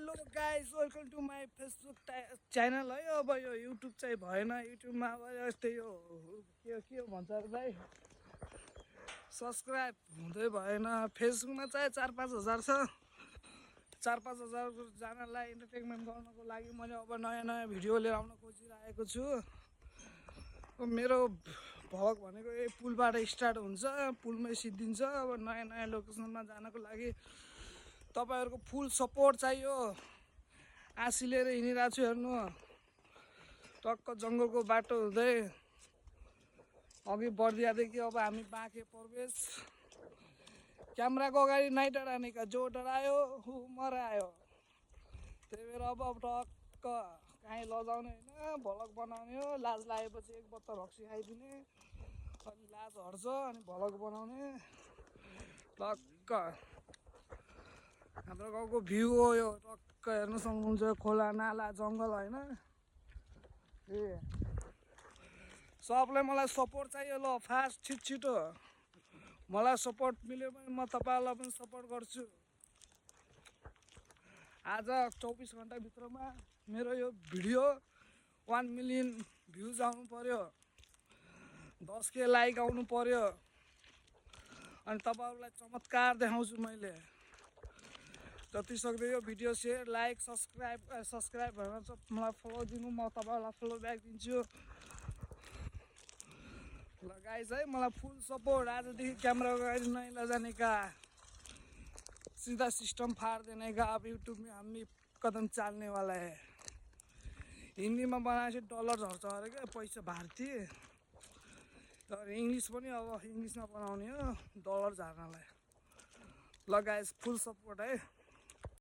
Hello guys, welcome to my Facebook channel है। अब यो युट्युब चाहिँ भएन, युट्युबमा अब यस्तै यो के भन्छ अरे भाइ, सब्सक्राइब हुँदै भएन। फेसबुकमा चाहिँ 4-5 हजार छ। 4-5 हजारजनालाई इन्टरटेनमेन्ट गर्नको लागि मैले अब नयाँ भिडियो लिएर आउन खोजिरहेको छु। मेरो भ्लग भनेको यही पुलबाट स्टार्ट हुन्छ, पुलमै सिद्धिन्छ। अब नयाँ लोकेसनमा जानको लागि तपाईहरुको फुल सपोर्ट चाहियो। आसी लिएर हिँडिरहेको छु, हेर्नु टक्क जङ्गलको बाटो हुँदै अघि बढिदिएदेखि अब हामी बाँके प्रवेश। क्यामेराको अगाडि नाइ डराने का, जो डरायो ऊ मरायो। त्यही भएर अब टक्क कहीँ लजाउने होइन, भ्लग बनाउने हो। लाज लागेपछि एक बत्ता रक्सी खाइदिने, अनि लाज हट्छ, अनि भ्लग बनाउने टक्क। हाम्रो गाउँको भ्यू हो यो, टक्क हेर्न सक्नुहुन्छ। खोला नाला जङ्गल होइन। ए सबलाई मलाई सपोर्ट चाहियो ल, फास्ट छिटो। मलाई सपोर्ट मिल्यो भने म तपाईँहरूलाई पनि सपोर्ट गर्छु। आज 24 घन्टाभित्रमा मेरो यो भिडियो 1 मिलियन भ्युज आउनु पर्यो, 10K लाइक आउनु पर्यो, अनि तपाईँहरूलाई चमत्कार देखाउँछु मैले। जति सक्दो यो भिडियो सेयर, लाइक, सब्सक्राइब भनेर चाहिँ मलाई फलो दिनु, म तपाईँहरूलाई फलो ब्याक दिन्छु ल गाइस है। मलाई फुल सपोर्ट। आजदेखि क्यामेरा अगाडि नहीं लजाने का, सीधा सिस्टम फाड़ देने का। अब यूट्यूब में हम भी कदम चालने वाला है। हिंदी में बनाएपछि डलर झर्छ अरे क्या, पैसा भारतीय। तर इंग्लिश पनि अब इंग्लिश में बनाउने हो, डलर झार्नलाई। ल गाइस, फुल सपोर्ट है।